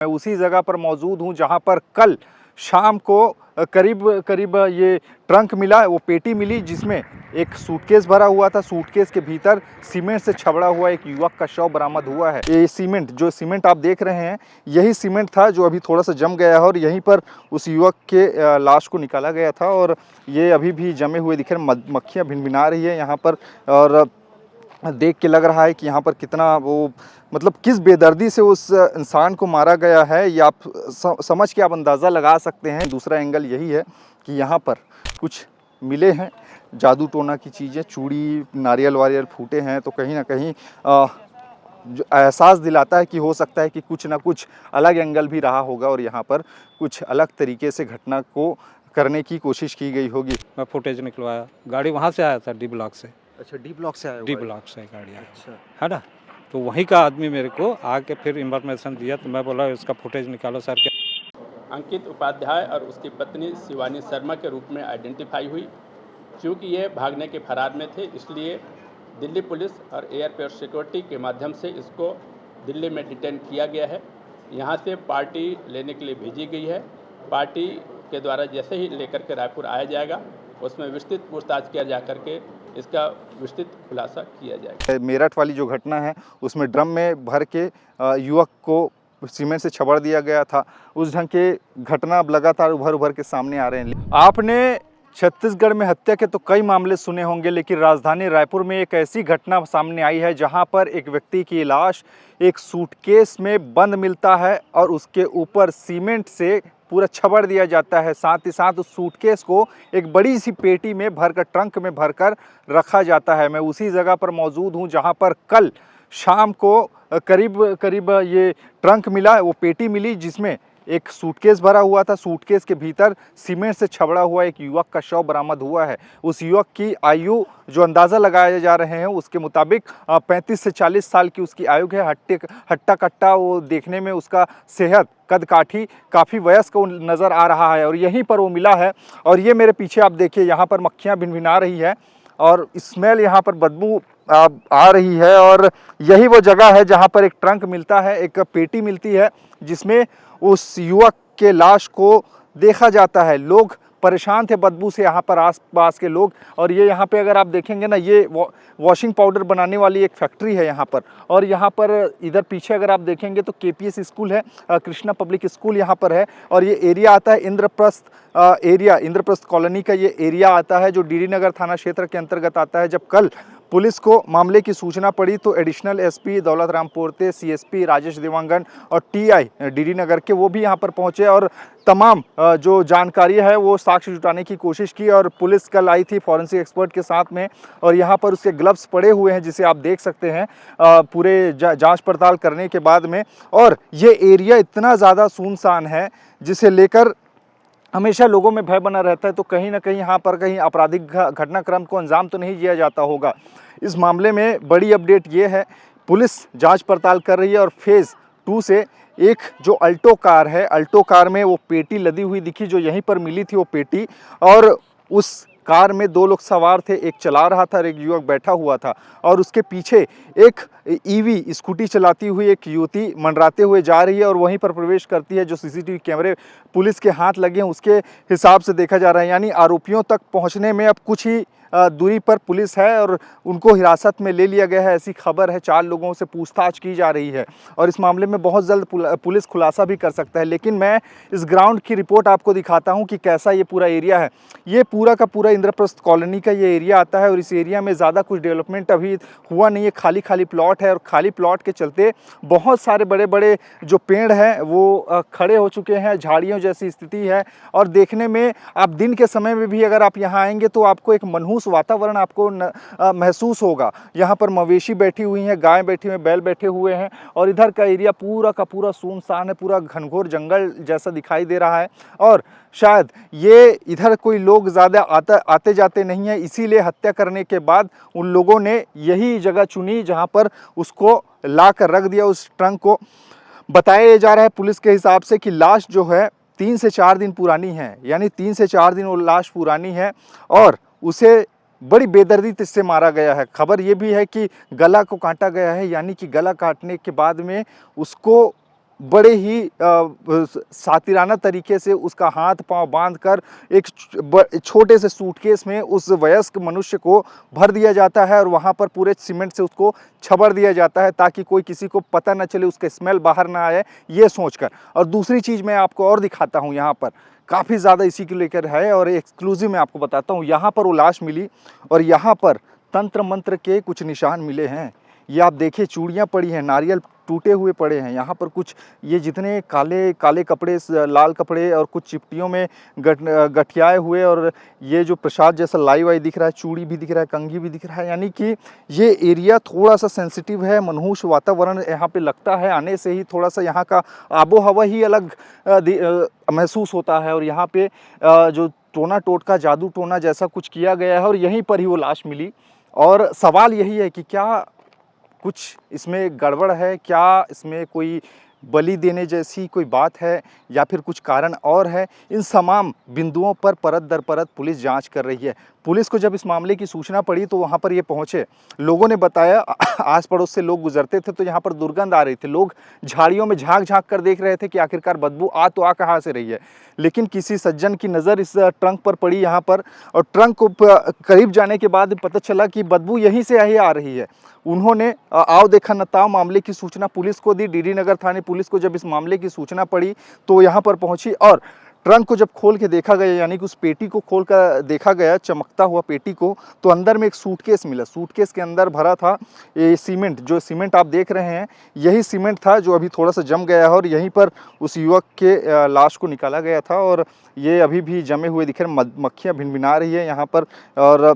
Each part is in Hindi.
मैं उसी जगह पर मौजूद हूं जहां पर कल शाम को करीब करीब ये ट्रंक मिला, वो पेटी मिली जिसमें एक सूटकेस भरा हुआ था। सूटकेस के भीतर सीमेंट से छबड़ा हुआ एक युवक का शव बरामद हुआ है। ये सीमेंट आप देख रहे हैं, यही सीमेंट था जो अभी थोड़ा सा जम गया है और यहीं पर उस युवक के लाश को निकाला गया था और ये अभी भी जमे हुए दिख रहे हैं। मक्खियाँ भिनभिना रही है यहाँ पर और देख के लग रहा है कि यहाँ पर कितना वो मतलब किस बेदर्दी से उस इंसान को मारा गया है, ये आप समझ के आप अंदाज़ा लगा सकते हैं। दूसरा एंगल यही है कि यहाँ पर कुछ मिले हैं जादू टोना की चीज़ें, चूड़ी, नारियल वारियल फूटे हैं, तो कहीं ना कहीं जो एहसास दिलाता है कि हो सकता है कि कुछ ना कुछ अलग एंगल भी रहा होगा और यहाँ पर कुछ अलग तरीके से घटना को करने की कोशिश की गई होगी। मैं फुटेज निकलवाया, गाड़ी वहाँ से आया था डी ब्लॉक से। अच्छा, डी ब्लॉक से आया? डी ब्लॉक से गाड़ी आया, अच्छा, है ना। तो वहीं का आदमी मेरे को आके फिर इन्फॉर्मेशन दिया, तो मैं बोला इसका फुटेज निकालो सर के। अंकित उपाध्याय और उसकी पत्नी शिवानी शर्मा के रूप में आइडेंटिफाई हुई। क्योंकि ये भागने के फरार में थे, इसलिए दिल्ली पुलिस और एयरपोर्ट सिक्योरिटी के माध्यम से इसको दिल्ली में डिटेन किया गया है। यहाँ से पार्टी लेने के लिए भेजी गई है। पार्टी के द्वारा जैसे ही लेकर के रायपुर आया जाएगा, उसमें विस्तृत पूछताछ किया जा करके इसका विस्तृत खुलासा किया जाएगा। मेरठ वाली जो घटना है उसमें ड्रम में भर के युवक को सीमेंट से छबड़ दिया गया था, उस ढंग के घटना अब लगातार उभर उभर के सामने आ रहे हैं। आपने छत्तीसगढ़ में हत्या के तो कई मामले सुने होंगे, लेकिन राजधानी रायपुर में एक ऐसी घटना सामने आई है जहां पर एक व्यक्ति की लाश एक सूटकेस में बंद मिलता है और उसके ऊपर सीमेंट से पूरा छबड़ दिया जाता है। साथ ही साथ उस सूटकेस को एक बड़ी सी पेटी में भरकर, ट्रंक में भरकर रखा जाता है। मैं उसी जगह पर मौजूद हूं जहां पर कल शाम को करीब करीब ये ट्रंक मिला, वो पेटी मिली जिसमें एक सूटकेस भरा हुआ था। सूटकेस के भीतर सीमेंट से छबड़ा हुआ एक युवक का शव बरामद हुआ है। उस युवक की आयु जो अंदाज़ा लगाए जा रहे हैं उसके मुताबिक 35 से 40 साल की उसकी आयु है। हट्टा कट्टा वो देखने में उसका सेहत कद काठी काफ़ी वयस्क नज़र आ रहा है और यहीं पर वो मिला है। और ये मेरे पीछे आप देखिए, यहाँ पर मक्खियाँ भिनभिना रही है और स्मेल, यहाँ पर बदबू आ रही है। और यही वो जगह है जहाँ पर एक ट्रंक मिलता है, एक पेटी मिलती है जिसमें उस युवक के लाश को देखा जाता है। लोग परेशान थे बदबू से, यहाँ पर आस-पास के लोग। और ये यहाँ पे अगर आप देखेंगे ना, ये वॉशिंग पाउडर बनाने वाली एक फैक्ट्री है यहाँ पर। और यहाँ पर इधर पीछे अगर आप देखेंगे तो केपीएस स्कूल है, कृष्णा पब्लिक स्कूल यहाँ पर है। और ये एरिया आता है इंद्रप्रस्थ एरिया, इंद्रप्रस्थ कॉलोनी का ये एरिया आता है जो डीडी नगर थाना क्षेत्र के अंतर्गत आता है। जब कल पुलिस को मामले की सूचना पड़ी तो additional SP Daulat Ram Porte, CSP Rajesh Dewangan और टीआई डीडी नगर के वो भी यहाँ पर पहुँचे और तमाम जो जानकारी है वो साक्ष्य जुटाने की कोशिश की। और पुलिस कल आई थी फॉरेंसिक एक्सपर्ट के साथ में और यहाँ पर उसके ग्लव्स पड़े हुए हैं जिसे आप देख सकते हैं पूरे जांच पड़ताल करने के बाद में। और ये एरिया इतना ज़्यादा सुनसान है जिसे लेकर हमेशा लोगों में भय बना रहता है, तो कहीं ना कहीं यहाँ पर कहीं आपराधिक घटनाक्रम को अंजाम तो नहीं दिया जाता होगा। इस मामले में बड़ी अपडेट ये है, पुलिस जांच पड़ताल कर रही है और फेज़ 2 से एक जो अल्टो कार है, अल्टो कार में वो पेटी लदी हुई दिखी जो यहीं पर मिली थी वो पेटी, और उस कार में 2 लोग सवार थे, एक चला रहा था और एक युवक बैठा हुआ था। और उसके पीछे एक ईवी स्कूटी चलाती हुई एक युवती मंडराते हुए जा रही है और वहीं पर प्रवेश करती है। जो सीसीटीवी कैमरे पुलिस के हाथ लगे हैं उसके हिसाब से देखा जा रहा है, यानी आरोपियों तक पहुंचने में अब कुछ ही दूरी पर पुलिस है और उनको हिरासत में ले लिया गया है, ऐसी खबर है। 4 लोगों से पूछताछ की जा रही है और इस मामले में बहुत जल्द पुलिस खुलासा भी कर सकता है। लेकिन मैं इस ग्राउंड की रिपोर्ट आपको दिखाता हूं कि कैसा ये पूरा एरिया है। ये पूरा का पूरा इंद्रप्रस्थ कॉलोनी का ये एरिया आता है और इस एरिया में ज़्यादा कुछ डेवलपमेंट अभी हुआ नहीं है, खाली खाली प्लॉट है। और खाली प्लॉट के चलते बहुत सारे बड़े बड़े जो पेड़ हैं वो खड़े हो चुके हैं, झाड़ियों जैसी स्थिति है। और देखने में आप दिन के समय में भी अगर आप यहाँ आएंगे तो आपको एक मनहूस वातावरण आपको महसूस होगा। यहाँ पर मवेशी बैठी हुई हैं, गाय बैठी हुई हैं, बैल बैठे हुए हैं और इधर का एरिया पूरा का पूरा सुनसान है, पूरा घनघोर जंगल जैसा दिखाई दे रहा है। और शायद ये इधर कोई लोग ज़्यादा आते जाते नहीं है, इसीलिए हत्या करने के बाद उन लोगों ने यही जगह चुनी जहाँ पर उसको ला कर रख दिया, उस ट्रंक को। बताया जा रहा है पुलिस के हिसाब से कि लाश जो है 3 से 4 दिन पुरानी है, यानी 3 से 4 दिन वो लाश पुरानी है और उसे बड़ी बेदर्दी से मारा गया है। खबर ये भी है कि गला को काटा गया है, यानी कि गला काटने के बाद में उसको बड़े ही सातिराना तरीके से उसका हाथ पांव बांधकर एक छोटे से सूटकेस में उस वयस्क मनुष्य को भर दिया जाता है और वहां पर पूरे सीमेंट से उसको छबर दिया जाता है ताकि कोई किसी को पता न चले, उसके स्मेल बाहर ना आए, ये सोचकर। और दूसरी चीज़ मैं आपको और दिखाता हूँ, यहाँ पर काफ़ी ज़्यादा इसी को लेकर है और एक्सक्लूसिव मैं आपको बताता हूँ। यहाँ पर वो लाश मिली और यहाँ पर तंत्र मंत्र के कुछ निशान मिले हैं। ये आप देखिए, चूड़ियाँ पड़ी हैं, नारियल टूटे हुए पड़े हैं, यहाँ पर कुछ ये जितने काले काले कपड़े, लाल कपड़े और कुछ चिपटियों में गठियाए हुए, और ये जो प्रसाद जैसा लाई वाई दिख रहा है, चूड़ी भी दिख रहा है, कंघी भी दिख रहा है, यानी कि ये एरिया थोड़ा सा सेंसिटिव है। मनहूस वातावरण यहाँ पे लगता है, आने से ही थोड़ा सा यहाँ का आबो हवा ही अलग महसूस होता है। और यहाँ पे जो टोना टोटका, जादू टोना जैसा कुछ किया गया है और यहीं पर ही वो लाश मिली। और सवाल यही है कि क्या कुछ इसमें गड़बड़ है, क्या इसमें कोई बलि देने जैसी कोई बात है या फिर कुछ कारण और है। इन तमाम बिंदुओं पर परत दर परत पुलिस जांच कर रही है। पुलिस को जब इस मामले की सूचना पड़ी तो वहां पर ये पहुंचे। लोगों ने बताया, आस पड़ोस से लोग गुजरते थे तो यहाँ पर दुर्गंध आ रही थी। लोग झाड़ियों में झांक झांक कर देख रहे थे कि आखिरकार बदबू आ कहाँ से रही है। लेकिन किसी सज्जन की नज़र इस ट्रंक पर पड़ी यहाँ पर, और ट्रंक को करीब जाने के बाद पता चला कि बदबू यहीं से ही आ रही है। उन्होंने आओ देखा न ताओ मामले की सूचना पुलिस को दी। डीडी नगर थाने पुलिस को जब इस मामले की सूचना पड़ी तो यहाँ पर पहुंची और ट्रंक को जब खोल के देखा गया, यानी कि उस पेटी को खोल कर देखा गया, चमकता हुआ पेटी को, तो अंदर में एक सूटकेस मिला। सूटकेस के अंदर भरा था ये सीमेंट। जो सीमेंट आप देख रहे हैं यही सीमेंट था जो अभी थोड़ा सा जम गया है और यहीं पर उस युवक के लाश को निकाला गया था। और ये अभी भी जमे हुए दिख रहे हैं, मक्खियाँ भिनभिना रही है यहाँ पर। और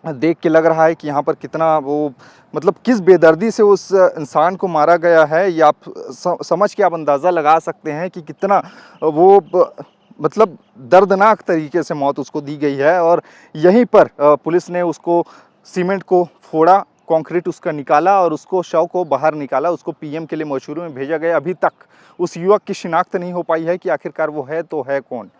देख के लग रहा है कि यहाँ पर कितना वो, मतलब किस बेदर्दी से उस इंसान को मारा गया है। ये आप समझ के आप अंदाज़ा लगा सकते हैं कि कितना वो मतलब दर्दनाक तरीके से मौत उसको दी गई है। और यहीं पर पुलिस ने उसको सीमेंट को फोड़ा, कंक्रीट उसका निकाला और उसको शव को बाहर निकाला, उसको पीएम के लिए मोर्चरी में भेजा गया। अभी तक उस युवक की शिनाख्त नहीं हो पाई है कि आखिरकार वो है तो है कौन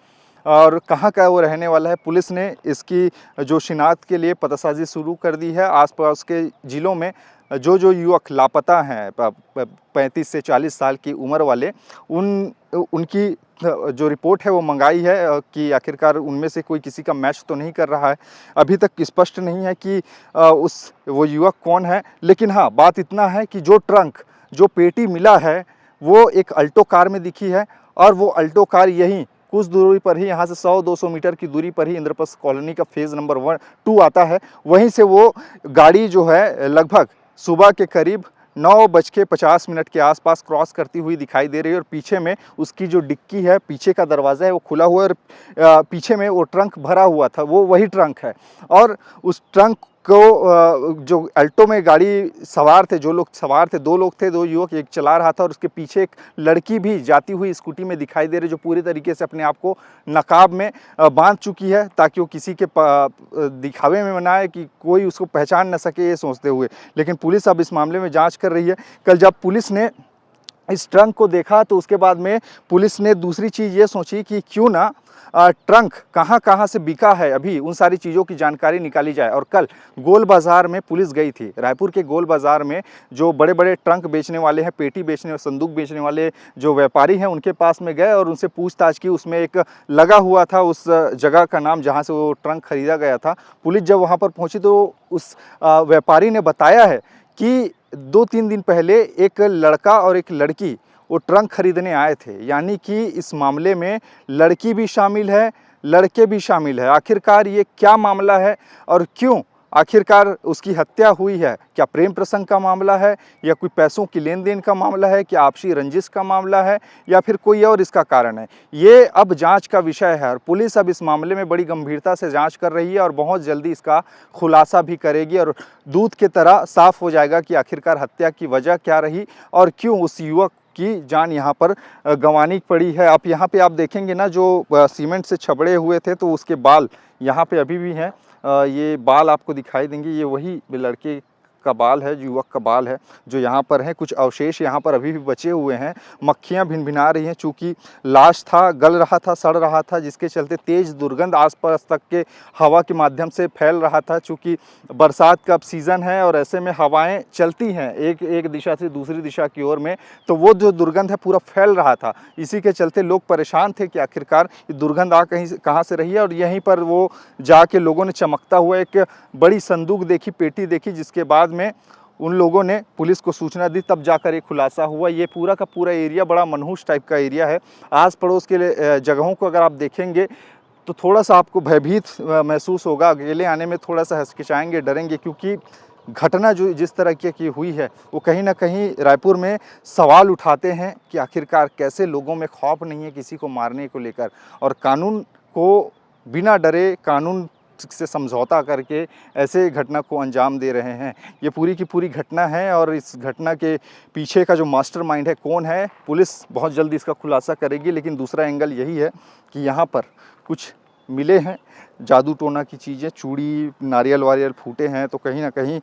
और कहाँ का वो रहने वाला है। पुलिस ने इसकी जो शिनाख्त के लिए पतासाजी शुरू कर दी है। आसपास के ज़िलों में जो युवक लापता हैं 35 से 40 साल की उम्र वाले, उनकी जो रिपोर्ट है वो मंगाई है कि आखिरकार उनमें से कोई किसी का मैच तो नहीं कर रहा है। अभी तक स्पष्ट नहीं है कि वो युवक कौन है। लेकिन हाँ, बात इतना है कि जो ट्रंक, जो पेटी मिला है वो एक अल्टो कार में दिखी है और वो अल्टो कार यहीं कुछ दूरी पर ही, यहाँ से 100-200 मीटर की दूरी पर ही इंद्रप्रस्थ कॉलोनी का फेज़ नंबर 2 आता है। वहीं से वो गाड़ी जो है लगभग सुबह के करीब 9:50 के आसपास क्रॉस करती हुई दिखाई दे रही है। और पीछे में उसकी जो डिक्की है, पीछे का दरवाज़ा है वो खुला हुआ है और पीछे में वो ट्रंक भरा हुआ था, वो वही ट्रंक है। और उस ट्रंक को जो अल्टो में गाड़ी सवार थे, जो लोग सवार थे, 2 लोग थे, 2 युवक, एक चला रहा था और उसके पीछे एक लड़की भी जाती हुई स्कूटी में दिखाई दे रही, जो पूरी तरीके से अपने आप को नकाब में बांध चुकी है ताकि वो किसी के दिखावे में बनाए कि कोई उसको पहचान न सके, ये सोचते हुए। लेकिन पुलिस अब इस मामले में जाँच कर रही है। कल जब पुलिस ने इस ट्रंक को देखा तो उसके बाद में पुलिस ने दूसरी चीज़ ये सोची कि क्यों ना ट्रंक कहाँ से बिका है, अभी उन सारी चीज़ों की जानकारी निकाली जाए। और कल गोल बाज़ार में पुलिस गई थी। रायपुर के गोल बाज़ार में जो बड़े बड़े ट्रंक बेचने वाले हैं, पेटी बेचने और संदूक बेचने वाले जो व्यापारी हैं, उनके पास में गए और उनसे पूछताछ की। उसमें एक लगा हुआ था उस जगह का नाम जहाँ से वो ट्रंक खरीदा गया था। पुलिस जब वहाँ पर पहुँची तो उस व्यापारी ने बताया है कि 2-3 दिन पहले एक लड़का और एक लड़की वो ट्रंक खरीदने आए थे, यानी कि इस मामले में लड़की भी शामिल है, लड़के भी शामिल है। आखिरकार ये क्या मामला है और क्यों आखिरकार उसकी हत्या हुई है? क्या प्रेम प्रसंग का मामला है या कोई पैसों की लेन देन का मामला है, क्या आपसी रंजिश का मामला है या फिर कोई और इसका कारण है? ये अब जांच का विषय है और पुलिस अब इस मामले में बड़ी गंभीरता से जांच कर रही है और बहुत जल्दी इसका खुलासा भी करेगी और दूध की तरह साफ हो जाएगा कि आखिरकार हत्या की वजह क्या रही और क्यों उस युवक की जान यहाँ पर गंवानी पड़ी है। आप यहाँ पे आप देखेंगे ना, जो सीमेंट से छबड़े हुए थे तो उसके बाल यहाँ पे अभी भी हैं। ये बाल आपको दिखाई देंगे, ये वही लड़के का बाल है, युवक का बाल है जो यहाँ पर है। कुछ अवशेष यहाँ पर अभी भी बचे हुए हैं। मक्खियाँ भिनभिना रही हैं, चूँकि लाश था, गल रहा था, सड़ रहा था, जिसके चलते तेज़ दुर्गंध आसपास तक के हवा के माध्यम से फैल रहा था। चूँकि बरसात का अब सीज़न है और ऐसे में हवाएं चलती हैं एक दिशा से दूसरी दिशा की ओर में, तो वो जो दुर्गंध है पूरा फैल रहा था। इसी के चलते लोग परेशान थे कि आखिरकार ये दुर्गंध कहाँ से रही है। और यहीं पर वो जाके लोगों ने चमकता हुआ एक बड़ी संदूक देखी, पेटी देखी, जिसके बाद में उन लोगों ने पुलिस को सूचना दी, तब जाकर एक खुलासा हुआ। ये पूरा का पूरा एरिया बड़ा मनहूस टाइप का एरिया है। आस पड़ोस के जगहों को अगर आप देखेंगे तो थोड़ा सा आपको भयभीत महसूस होगा, अकेले आने में थोड़ा सा हिचकिचाएंगे, डरेंगे, क्योंकि घटना जो जिस तरह की हुई है वो कहीं ना कहीं रायपुर में सवाल उठाते हैं कि आखिरकार कैसे लोगों में खौफ नहीं है किसी को मारने को लेकर, और कानून को बिना डरे, कानून से समझौता करके ऐसे घटना को अंजाम दे रहे हैं। ये पूरी की पूरी घटना है और इस घटना के पीछे का जो मास्टरमाइंड है, कौन है, पुलिस बहुत जल्दी इसका खुलासा करेगी। लेकिन दूसरा एंगल यही है कि यहाँ पर कुछ मिले हैं जादू टोना की चीज़ें, चूड़ी, नारियल वारियल फूटे हैं, तो कहीं ना कहीं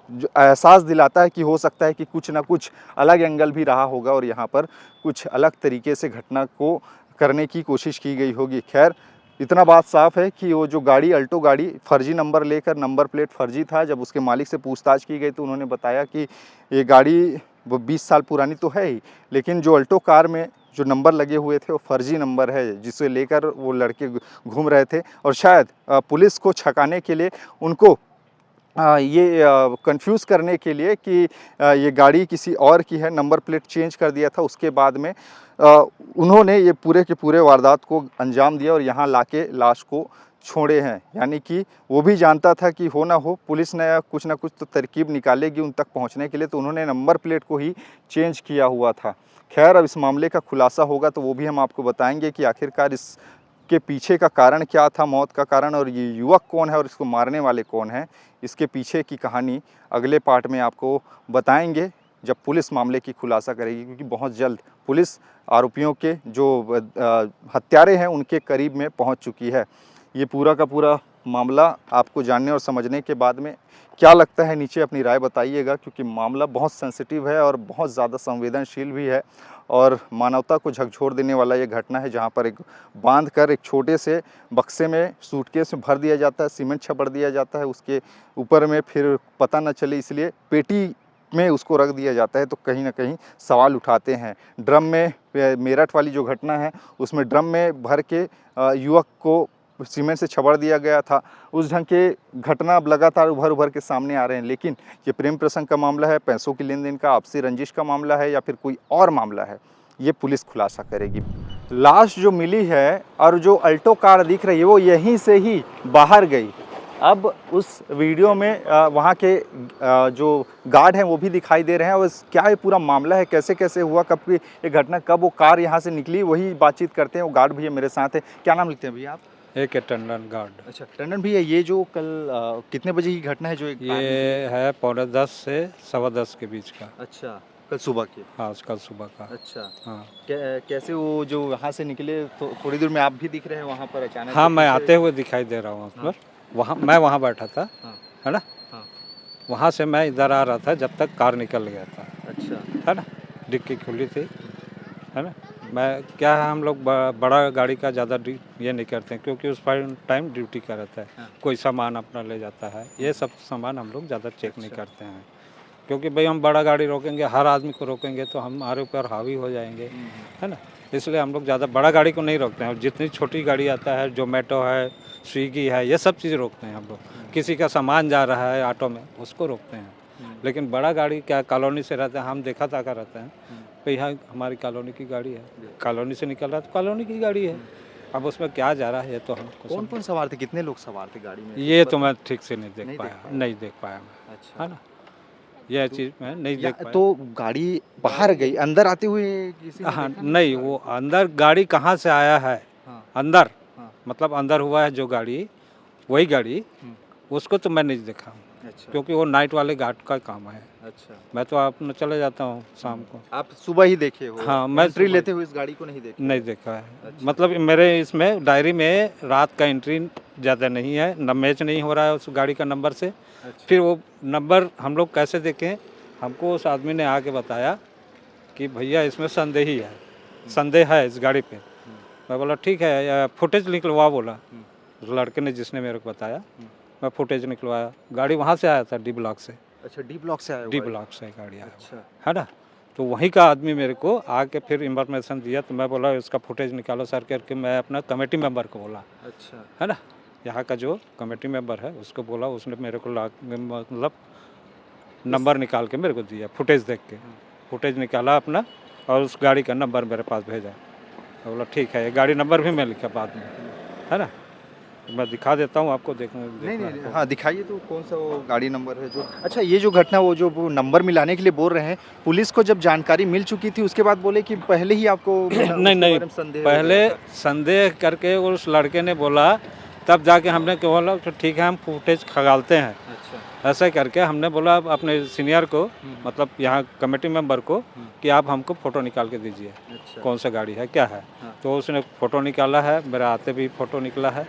जो एहसास दिलाता है कि हो सकता है कि कुछ ना कुछ अलग एंगल भी रहा होगा और यहाँ पर कुछ अलग तरीके से घटना को करने की कोशिश की गई होगी। खैर, इतना बात साफ है कि वो जो गाड़ी, अल्टो गाड़ी, फर्जी नंबर लेकर, नंबर प्लेट फर्जी था। जब उसके मालिक से पूछताछ की गई तो उन्होंने बताया कि ये गाड़ी वो 20 साल पुरानी तो है ही, लेकिन जो अल्टो कार में जो नंबर लगे हुए थे वो फर्जी नंबर है, जिसे लेकर वो लड़के घूम रहे थे। और शायद पुलिस को छकाने के लिए, उनको ये कंफ्यूज करने के लिए कि ये गाड़ी किसी और की है, नंबर प्लेट चेंज कर दिया था। उसके बाद में उन्होंने ये पूरे के पूरे वारदात को अंजाम दिया और यहाँ लाके लाश को छोड़े हैं। यानी कि वो भी जानता था कि हो ना हो पुलिस ने कुछ ना कुछ तो तरकीब निकालेगी उन तक पहुँचने के लिए, तो उन्होंने नंबर प्लेट को ही चेंज किया हुआ था। खैर, अब इस मामले का खुलासा होगा तो वो भी हम आपको बताएंगे कि आखिरकार इसके पीछे का कारण क्या था, मौत का कारण, और ये युवक कौन है और इसको मारने वाले कौन हैं। इसके पीछे की कहानी अगले पार्ट में आपको बताएंगे जब पुलिस मामले की खुलासा करेगी, क्योंकि बहुत जल्द पुलिस आरोपियों के जो हत्यारे हैं उनके करीब में पहुंच चुकी है। ये पूरा का पूरा मामला आपको जानने और समझने के बाद में क्या लगता है, नीचे अपनी राय बताइएगा, क्योंकि मामला बहुत सेंसिटिव है और बहुत ज़्यादा संवेदनशील भी है और मानवता को झकझोर देने वाला ये घटना है, जहाँ पर एक बांध कर एक छोटे से बक्से में, सूटकेस में भर दिया जाता है, सीमेंट छपड़ दिया जाता है, उसके ऊपर में फिर पता न चले इसलिए पेटी में उसको रख दिया जाता है। तो कहीं ना कहीं सवाल उठाते हैं। ड्रम में, मेरठ वाली जो घटना है उसमें ड्रम में भर के युवक को सीमेंट से छपड़ दिया गया था। उस ढंग के घटना अब लगातार उभर के सामने आ रहे हैं। लेकिन ये प्रेम प्रसंग का मामला है, पैसों की लेन देन का, आपसी रंजिश का मामला है, या फिर कोई और मामला है, ये पुलिस खुलासा करेगी। लाश जो मिली है और जो अल्टो कार दिख रही है वो यहीं से ही बाहर गई। अब उस वीडियो में वहाँ के जो गार्ड हैं वो भी दिखाई दे रहे हैं। और क्या ये पूरा मामला है, कैसे कैसे हुआ, कब की ये घटना, कब वो कार यहाँ से निकली, वही बातचीत करते हैं। वो गार्ड भैया मेरे साथ है। क्या नाम लिखते हैं भैया आप? एक है टंडन गार्ड। अच्छा, टंडन भैया, ये जो कल कितने बजे की घटना है जो एक ये है 9:45 से 10:15 के बीच का। अच्छा, कल सुबह की? हाँ, कल सुबह का। अच्छा, हाँ, कैसे वो जो यहाँ से निकले, तो थोड़ी दूर में आप भी दिख रहे हैं वहाँ पर अचानक? हाँ, मैं आते हुए दिखाई दे रहा हूँ उस पर। वहाँ मैं वहाँ बैठा था, हाँ, है ना। हाँ। वहाँ से मैं इधर आ रहा था जब तक कार निकल गया था, अच्छा, है ना। डिक्की खुली थी, है ना। मैं क्या है, हम लोग बड़ा गाड़ी का ज़्यादा ये नहीं करते हैं, क्योंकि उस टाइम ड्यूटी का रहता है। हाँ। कोई सामान अपना ले जाता है, ये सब सामान हम लोग ज़्यादा चेक नहीं करते हैं, क्योंकि भाई हम बड़ा गाड़ी रोकेंगे, हर आदमी को रोकेंगे तो हमारे ऊपर हावी हो जाएंगे, है ना। इसलिए हम लोग ज़्यादा बड़ा गाड़ी को नहीं रोकते हैं। और जितनी छोटी गाड़ी आता है, जोमेटो है, स्विगी है, ये सब चीज़ रोकते हैं हम लोग। किसी का सामान जा रहा है ऑटो में, उसको रोकते हैं। लेकिन बड़ा गाड़ी क्या कॉलोनी से रहता है, हम देखा ताका रहता है, तो यहाँ हमारी कॉलोनी की गाड़ी है, कॉलोनी से निकल रहा है तो कॉलोनी की गाड़ी है। अब उसमें क्या जा रहा है ये तो हमको कौन कौन सवार थे, कितने लोग सवार थे गाड़ी में? ये तो मैं ठीक से नहीं देख नहीं पाया, नहीं देख पाया मैं, अच्छा, है ना। यह चीज़ मैं नहीं देख पाया। तो गाड़ी बाहर गई, अंदर आते हुए किसी ने हाँ, देखा? नहीं, वो अंदर गाड़ी कहाँ से आया है, हाँ, अंदर, हाँ। मतलब अंदर हुआ है जो गाड़ी, वही गाड़ी, उसको तो मैं नहीं देखा, अच्छा, क्योंकि वो नाइट वाले गार्ड का काम है। अच्छा, मैं तो अपना चले जाता हूँ शाम को। आप सुबह ही देखे हो? हाँ, मैं एंट्री सुबह- लेते हुए इस गाड़ी को नहीं देखा? नहीं देखा है। अच्छा। मतलब मेरे इसमें डायरी में रात का एंट्री ज़्यादा नहीं है, न मैच नहीं हो रहा है उस गाड़ी का नंबर से। अच्छा। फिर वो नंबर हम लोग कैसे देखें, हमको उस आदमी ने आके बताया कि भैया इसमें संदेही है, संदेह है इस गाड़ी पे। मैं बोला ठीक है, या फुटेज निकलवा बोला उस लड़के ने जिसने मेरे को बताया। मैं फुटेज निकलवाया, गाड़ी वहाँ से आया था डी ब्लॉक से, अच्छा, डी ब्लॉक से आया डी हुआ है। ब्लॉक से गाड़ी आया अच्छा। हुआ है ना। तो वहीं का आदमी मेरे को आके फिर इंफॉर्मेशन दिया, तो मैं बोला इसका फुटेज निकालो सर करके मैं अपना कमेटी मेंबर को बोला, अच्छा। है ना, यहाँ का जो कमेटी मेंबर है उसको बोला, उसने मेरे को मतलब नंबर निकाल के मेरे को दिया, फुटेज देख के फुटेज निकाला अपना और उस गाड़ी का नंबर मेरे पास भेजा। मैं बोला ठीक है, ये गाड़ी नंबर भी मैं लिखा बाद में, है ना, तो मैं दिखा देता हूँ आपको, नहीं, हाँ दिखाइए तो कौन सा वो गाड़ी नंबर है जो। अच्छा, ये जो घटना वो जो वो नंबर मिलाने के लिए बोल रहे हैं, पुलिस को जब जानकारी मिल चुकी थी उसके बाद बोले कि पहले ही आपको नहीं, पहले संदेह करके उस लड़के ने बोला, तब जाके हमने बोला तो ठीक है हम फुटेज खंगालते हैं। अच्छा। ऐसा करके हमने बोला अपने सीनियर को, मतलब यहाँ कमेटी मेंबर को, कि आप हमको फ़ोटो निकाल के दीजिए, अच्छा। कौन सा गाड़ी है क्या है। हाँ। तो उसने फ़ोटो निकाला है, मेरा आते भी फ़ोटो निकला है।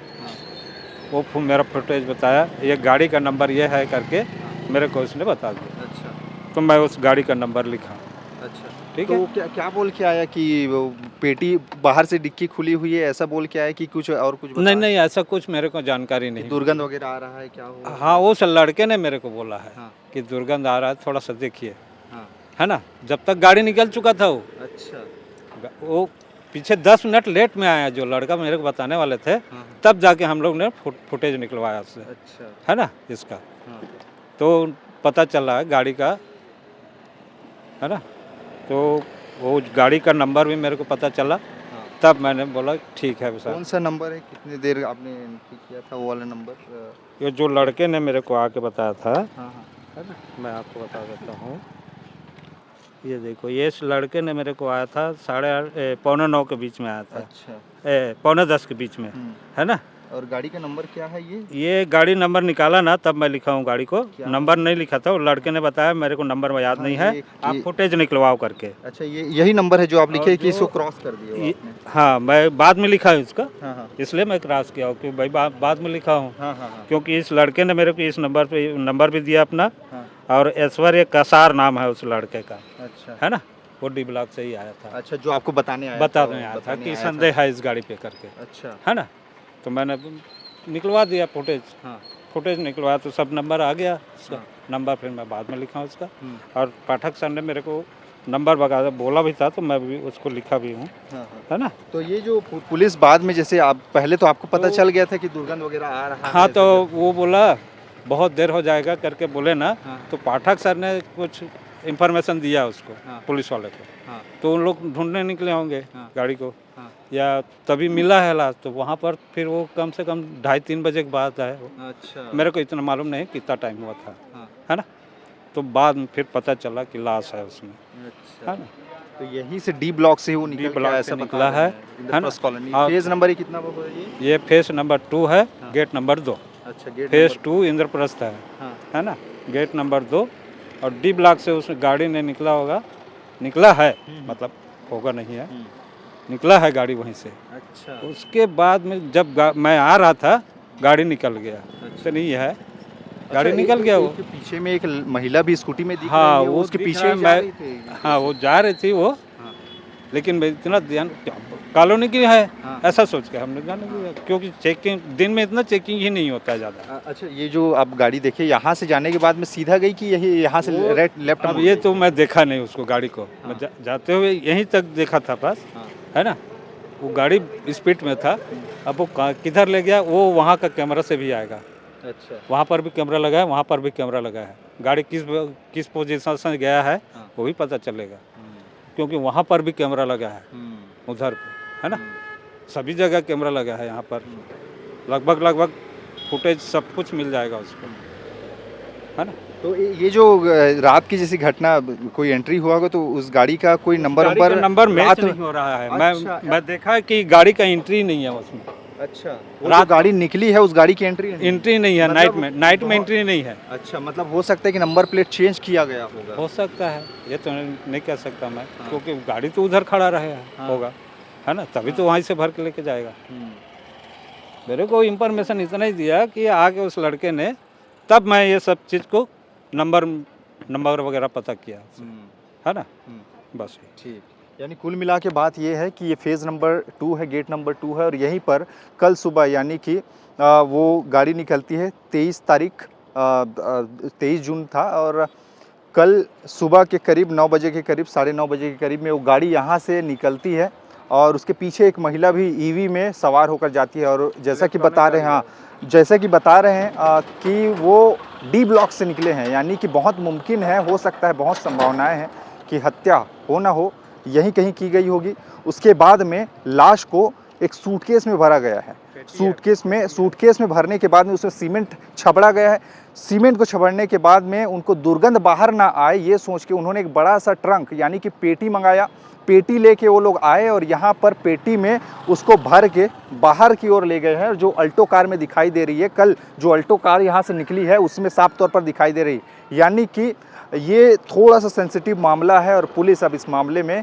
वो मेरा फुटेज बताया, ये गाड़ी का नंबर ये है करके मेरे को उसने बता दिया। अच्छा। तो मैं उस गाड़ी का नंबर लिखा। अच्छा, ठीक तो है। क्या बोल के आया कि वो पेटी बाहर से डिक्की खुली हुई है, ऐसा बोल के आया कि कुछ और कुछ नहीं नहीं, ऐसा कुछ मेरे को जानकारी नहीं। दुर्गंध वगैरह आ रहा है, क्या हुआ? हाँ, उस लड़के ने मेरे को बोला है हाँ। कि दुर्गंध आ रहा है, थोड़ा सा देखिए, हाँ। है ना। जब तक गाड़ी निकल चुका था वो, अच्छा। वो पीछे 10 मिनट लेट में आया जो लड़का मेरे को बताने वाले थे, हाँ। तब जाके हम लोग ने फुटेज निकलवाया उससे, अच्छा। है ना, इसका। हाँ। तो पता चला है गाड़ी का, है ना, तो वो गाड़ी का नंबर भी मेरे को पता चला। हाँ। तब मैंने बोला ठीक है सर। कौन सा नंबर है, कितनी देर आपने एंट्री किया था वो वाला नंबर? ये जो लड़के ने मेरे को आके बताया था, हाँ हाँ, है ना, मैं आपको बता देता हूँ। ये देखो, ये इस लड़के ने मेरे को आया था 8:30 पौने 9 के बीच में आया था। अच्छा। पौने 10 के बीच में, है ना। और गाड़ी का नंबर क्या है ये? ये गाड़ी नंबर निकाला ना, तब मैं लिखा हूँ गाड़ी को, क्या? नंबर नहीं लिखा था, वो लड़के ने बताया, मेरे को नंबर में याद हाँ, नहीं है, आप फुटेज निकलवाओ करके। अच्छा, ये यही नंबर है जो आप लिखे कि इसको क्रॉस कर दिया ये- हाँ, मैं बाद में लिखा है इसका, हाँ हाँ इसलिए मैं क्रॉस किया हूँ कि भाई बाद में लिखा हूँ, हाँ हाँ क्योंकि इस लड़के ने मेरे को इस नंबर पे नंबर भी दिया अपना, हाँ। और ऐश्वर्य कसार नाम है उस लड़के का, अच्छा। है ना, वो डी ब्लॉक से ही आया था, अच्छा, जो आपको बताने आया था कि संदेह है इस गाड़ी पे करके, अच्छा। है ना। तो मैंने निकलवा दिया फुटेज, हाँ। फुटेज निकलवाया तो सब नंबर आ गया उसका। हाँ। नंबर फिर मैं बाद में लिखा उसका, और पाठक सर ने मेरे को नंबर वगैरह बोला भी था, तो मैं भी उसको लिखा भी हूँ, हाँ। है ना। तो ये जो पुलिस बाद में, जैसे आप पहले तो आपको पता चल गया था कि दुर्गंध वगैरह आ रहा है, हाँ, तो वो बोला बहुत देर हो जाएगा करके बोले ना, हाँ। तो पाठक सर ने कुछ इंफॉर्मेशन दिया उसको, हाँ। पुलिस वाले को, हाँ। तो उन लोग ढूंढने निकले होंगे हाँ। गाड़ी को, हाँ। या तभी मिला है लाश। तो वहाँ पर फिर वो कम से कम 2:30-3 बजे के बाद आए वो। अच्छा। मेरे को इतना मालूम नहीं कितना टाइम हुआ था, हाँ। है ना। तो बाद में फिर पता चला कि लाश है उसमें, अच्छा। है ना। तो यहीं से डी ब्लॉक से वो निकल डी के ब्लॉक आया, से ऐसा निकला बता है, रहे हैं, है इंद्रप्रस्थ ना। कॉलोनी। और फेज नंबर कितना वो है ये? ये फेस नंबर 2 है, हाँ। Gate number 2। अच्छा, गेट फेस नंबर। 2 इंद्रप्रस्थ है, हाँ। है ना, गेट नंबर 2। और डी ब्लॉक से उस गाड़ी ने निकला होगा, निकला है, मतलब होगा नहीं है, निकला है गाड़ी वहीं से। अच्छा। उसके बाद में जब मैं आ रहा था, गाड़ी निकल गया, तो नहीं है, गाड़ी निकल गया। वो पीछे में एक महिला भी स्कूटी में दिख हाँ, रही है, वो उसके दिख पीछे रहा है, ही जा रही थी। हाँ, वो जा रही थी वो, हाँ। लेकिन मैं इतना ध्यान कॉलोनी की है, हाँ। ऐसा सोच के हमने जाने दिया, क्योंकि चेकिंग दिन में इतना चेकिंग ही नहीं होता है ज़्यादा। अच्छा, ये जो आप गाड़ी देखिए, यहाँ से जाने के बाद में सीधा गई कि यही यहाँ से वो लेफ्ट? अब ये तो मैं देखा नहीं उसको, गाड़ी को मैं जाते हुए यहीं तक देखा था बस, है ना। वो गाड़ी स्पीड में था, अब वो किधर ले गया वो वहाँ का कैमरा से भी आएगा। अच्छा। वहाँ पर भी कैमरा लगा है, वहाँ पर भी कैमरा लगा है, गाड़ी किस पोजीशन से गया है वो भी पता चलेगा, क्योंकि वहाँ पर भी कैमरा लगा है, उधर पे, है ना। सभी जगह कैमरा लगा है, यहाँ पर लगभग फुटेज सब कुछ मिल जाएगा उसको, है ना। तो ये जो रात की जैसी घटना, कोई एंट्री हुआ होगा तो उस गाड़ी का कोई नंबर मैच नहीं हो रहा है। अच्छा। मैं देखा है कि गाड़ी का एंट्री नहीं है उसमें। अच्छा, रात गाड़ी निकली है, उस गाड़ी की एंट्री नहीं है, मतलब नाइट में एंट्री नहीं है। अच्छा, मतलब हो सकता है कि नंबर प्लेट चेंज किया गया होगा। हो सकता है, ये तो नहीं कह सकता मैं, क्योंकि गाड़ी तो उधर खड़ा रहे होगा, है ना, तभी तो वहीं से भर के लेके जाएगा। मेरे को इंफॉर्मेशन इतना ही दिया कि आके उस लड़के ने, तब मैं ये सब चीज़ को नंबर वगैरह पता किया, है ना, बस। ठीक, यानी कुल मिला के बात ये है कि ये फेज़ नंबर 2 है, गेट नंबर 2 है और यहीं पर कल सुबह यानी कि वो गाड़ी निकलती है 23 तारीख 23 जून था और कल सुबह के करीब 9 बजे के करीब, 9:30 बजे के करीब में वो गाड़ी यहाँ से निकलती है और उसके पीछे एक महिला भी ईवी में सवार होकर जाती है और जैसा कि बता रहे हैं, हाँ, जैसा कि बता रहे हैं कि वो डी ब्लॉक से निकले हैं, यानी कि बहुत मुमकिन है, हो सकता है, बहुत संभावनाएं हैं कि हत्या हो ना हो यहीं कहीं की गई होगी। उसके बाद में लाश को एक सूटकेस में भरा गया है, सूटकेस में भरने के बाद में उसमें सीमेंट छबड़ा गया है। सीमेंट को छबड़ने के बाद में उनको दुर्गंध बाहर ना आए ये सोच के उन्होंने एक बड़ा सा ट्रंक यानी कि पेटी मंगाया। पेटी लेके वो लोग आए और यहाँ पर पेटी में उसको भर के बाहर की ओर ले गए हैं। जो अल्टो कार में दिखाई दे रही है, कल जो अल्टो कार यहाँ से निकली है उसमें साफ तौर पर दिखाई दे रही है। यानी कि ये थोड़ा सा सेंसिटिव मामला है और पुलिस अब इस मामले में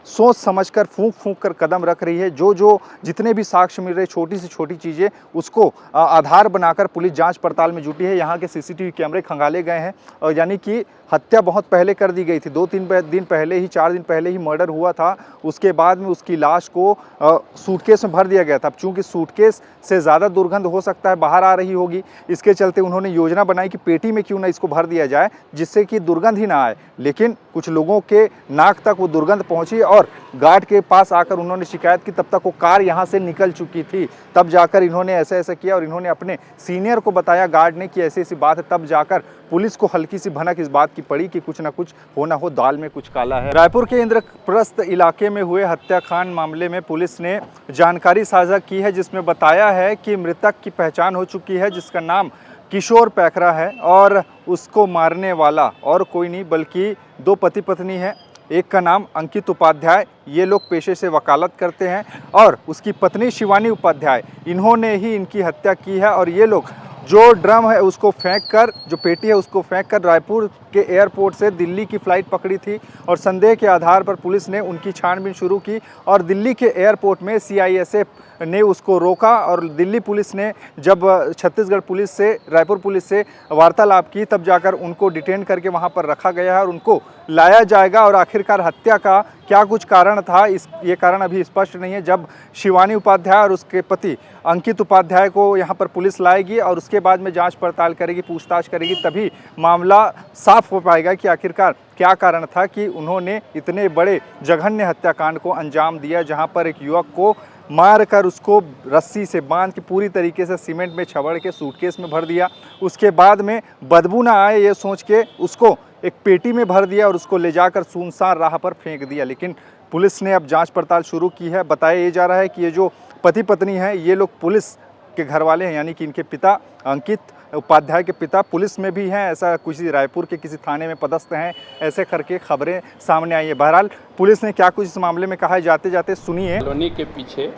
सोच समझकर फूंक कर कदम रख रही है। जो जितने भी साक्ष्य मिल रहे, छोटी से छोटी चीज़ें, उसको आधार बनाकर पुलिस जांच पड़ताल में जुटी है। यहाँ के सीसीटीवी कैमरे खंगाले गए हैं और यानी कि हत्या बहुत पहले कर दी गई थी, 2-3 दिन पहले ही, 4 दिन पहले ही मर्डर हुआ था। उसके बाद में उसकी लाश को सूटकेस में भर दिया गया था। अब चूँकि सूटकेस से ज़्यादा दुर्गंध हो सकता है बाहर आ रही होगी, इसके चलते उन्होंने योजना बनाई कि पेटी में क्यों ना इसको भर दिया जाए जिससे कि दुर्गंध ही ना आए। लेकिन कुछ लोगों के नाक तक वो दुर्गंध पहुंची और गार्ड के पास आकर उन्होंने शिकायत की, तब तक वो कार यहाँ से निकल चुकी थी। तब जाकर इन्होंने ऐसा किया और इन्होंने अपने सीनियर को बताया, गार्ड ने, कि ऐसी बात है। तब जाकर पुलिस को हल्की सी भनक इस बात की पड़ी कि कुछ ना कुछ हो ना हो, दाल में कुछ काला है। रायपुर के इंद्रप्रस्थ इलाके में हुए हत्याकांड मामले में पुलिस ने जानकारी साझा की है जिसमें बताया है कि मृतक की पहचान हो चुकी है जिसका नाम किशोर पैकरा है और उसको मारने वाला और कोई नहीं बल्कि 2 पति पत्नी है। एक का नाम अंकित उपाध्याय, ये लोग पेशे से वकालत करते हैं, और उसकी पत्नी शिवानी उपाध्याय, इन्होंने ही इनकी हत्या की है। और ये लोग जो ड्रम है उसको फेंक कर, जो पेटी है उसको फेंक कर रायपुर के एयरपोर्ट से दिल्ली की फ़्लाइट पकड़ी थी और संदेह के आधार पर पुलिस ने उनकी छानबीन शुरू की और दिल्ली के एयरपोर्ट में CISF ने उसको रोका और दिल्ली पुलिस ने जब छत्तीसगढ़ पुलिस से, रायपुर पुलिस से वार्तालाप की तब जाकर उनको डिटेन करके वहां पर रखा गया है और उनको लाया जाएगा। और आखिरकार हत्या का क्या कुछ कारण था, ये कारण अभी स्पष्ट नहीं है। जब शिवानी उपाध्याय और उसके पति अंकित उपाध्याय को यहाँ पर पुलिस लाएगी और उसके बाद में जांच पड़ताल करेगी, पूछताछ करेगी, तभी मामला साफ हो पाएगा कि आखिरकार क्या कारण था कि उन्होंने इतने बड़े जघन्य हत्याकांड को अंजाम दिया, जहाँ पर एक युवक को मार कर उसको रस्सी से बांध के पूरी तरीके से सीमेंट में छबड़ के सूटकेस में भर दिया। उसके बाद में बदबू ना आए ये सोच के उसको एक पेटी में भर दिया और उसको ले जाकर सुनसान राह पर फेंक दिया। लेकिन पुलिस ने अब जांच पड़ताल शुरू की है। बताया ये जा रहा है कि ये जो पति पत्नी हैं ये लोग पुलिस के घर वाले हैं, यानी कि इनके पिता अंकित उपाध्याय के पिता पुलिस में भी हैं, ऐसा किसी रायपुर के किसी थाने में पदस्थ हैं, ऐसे करके खबरें सामने आई है। बहरहाल पुलिस ने क्या कुछ इस मामले में कहा है, जाते जाते सुनिए। कॉलोनी के पीछे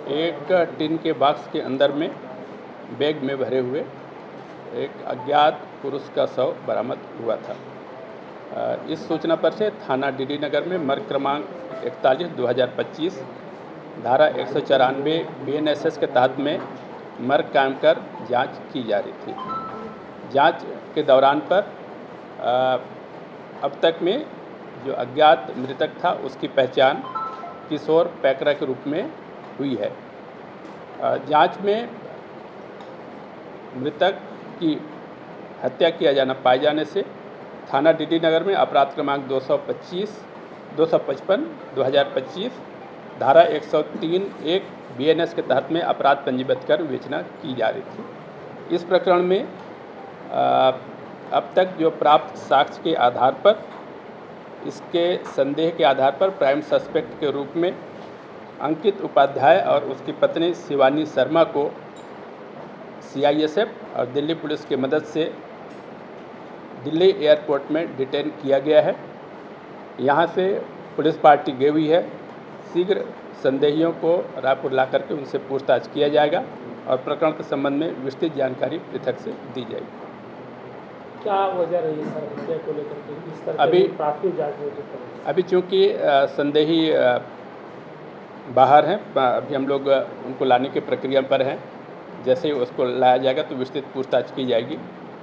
एक टिन के बॉक्स के अंदर में बैग में भरे हुए एक अज्ञात पुरुष का शव बरामद हुआ था। इस सूचना पर से थाना DD नगर में मर्ग क्रमांक 41/2025 धारा 194 BNSS के तहत में मर्ग कायम कर जांच की जा रही थी। जांच के दौरान पर अब तक में जो अज्ञात मृतक था उसकी पहचान किशोर पैकरा के रूप में हुई है। जांच में मृतक की हत्या किया जाना पाए जाने से थाना DD नगर में अपराध क्रमांक 255/2025 धारा 103(1) BNS के तहत में अपराध पंजीबद्ध कर विवेचना की जा रही थी। इस प्रकरण में अब तक जो प्राप्त साक्ष्य के आधार पर, इसके संदेह के आधार पर प्राइम सस्पेक्ट के रूप में अंकित उपाध्याय और उसकी पत्नी शिवानी शर्मा को CISF और दिल्ली पुलिस की मदद से दिल्ली एयरपोर्ट में डिटेन किया गया है। यहाँ से पुलिस पार्टी गई हुई है। शीघ्र संदेहियों को रायपुर ला करके उनसे पूछताछ किया जाएगा और प्रकरण के संबंध में विस्तृत जानकारी पृथक से दी जाएगी। क्या वजह रही है सर हत्या को लेकर के इस तरह अभी प्राथमिक जांच में? अभी चूँकि संदेही बाहर हैं। अभी हम लोग उनको लाने की प्रक्रिया पर हैं। जैसे ही उसको लाया जाएगा तो विस्तृत पूछताछ की जाएगी,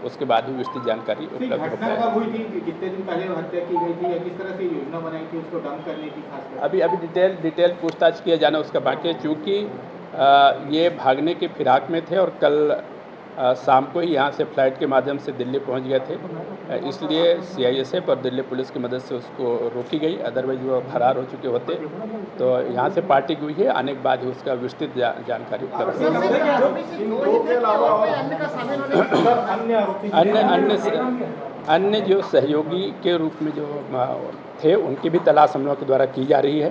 उसके बाद ही विस्तृत जानकारी उपलब्ध हो घटना पाएगी। कब हुई थी, कितने दिन पहले हत्या की गई थी या किस तरह से योजना बनाई थी उसको डंप करने की खासकर? अभी डिटेल पूछताछ किया जाना उसका बाकी है, चूँकि ये भागने के फिराक में थे और कल शाम को ही यहाँ से फ्लाइट के माध्यम से दिल्ली पहुँच गए थे। इसलिए CISF और दिल्ली पुलिस की मदद से उसको रोकी गई, अदरवाइज वो फरार हो चुके होते। तो यहाँ से पार्टी हुई है, आने के बाद ही उसका विस्तृत जानकारी उपलब्ध होगी। अन्य जो सहयोगी के रूप में जो थे उनकी भी तलाश हम लोगों के द्वारा की जा रही है।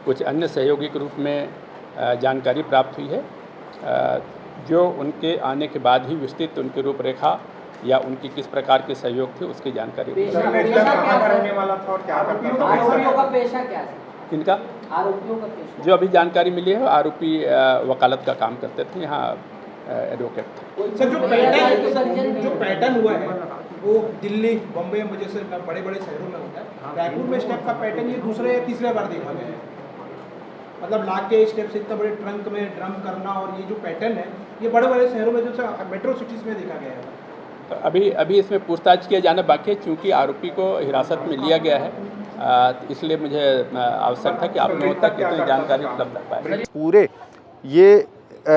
कुछ अन्य सहयोगी के रूप में जानकारी प्राप्त हुई है, जो उनके आने के बाद ही विस्तृत उनकी रूपरेखा या उनकी किस प्रकार के सहयोग थे उसकी जानकारी रहने वाला था और क्या करता था? आरोपियों का पेशा क्या है? किनका? आरोपियों का पेशा जो अभी जानकारी मिली है, आरोपी वकालत का काम करते थे, यहाँ एडवोकेट थे। सर, जो पैटर्न हुआ है वो दिल्ली, बम्बई जैसे बड़े बड़े शहरों में होता है, रायपुर में स्टेप का पैटर्न ये दूसरे या तीसरे बार देखा गया है। मतलब लाख के स्टेप से इतना बड़े ट्रंक में ड्रम करना, और ये जो पैटर्न है ये बड़े बड़े शहरों में जो मेट्रो सिटीज़ में देखा गया है। तो अभी इसमें पूछताछ किया जाना बाकी है, क्योंकि आरोपी को हिरासत में लिया गया है। इसलिए मुझे आवश्यक था कि आप लोगों तक इतनी जानकारी उपलब्ध पाए।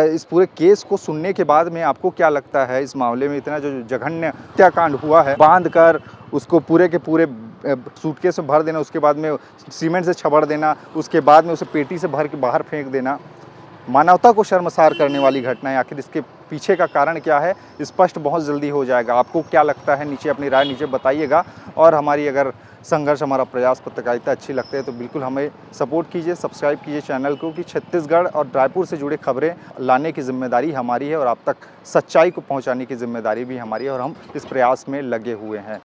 इस पूरे केस को सुनने के बाद में आपको क्या लगता है, इस मामले में इतना जो जघन्य हत्याकांड हुआ है, बांध कर उसको पूरे के पूरे सूटकेस में भर देना, उसके बाद में सीमेंट से छबड़ देना, उसके बाद में उसे पेटी से भर के बाहर फेंक देना, मानवता को शर्मसार करने वाली घटना है। आखिर इसके पीछे का कारण क्या है, स्पष्ट बहुत जल्दी हो जाएगा। आपको क्या लगता है, नीचे अपनी राय नीचे बताइएगा। और हमारी अगर संघर्ष, हमारा प्रयास, पत्रकारिता अच्छी लगती है तो बिल्कुल हमें सपोर्ट कीजिए, सब्सक्राइब कीजिए चैनल को, कि छत्तीसगढ़ और रायपुर से जुड़े खबरें लाने की जिम्मेदारी हमारी है और आप तक सच्चाई को पहुंचाने की जिम्मेदारी भी हमारी है, और हम इस प्रयास में लगे हुए हैं।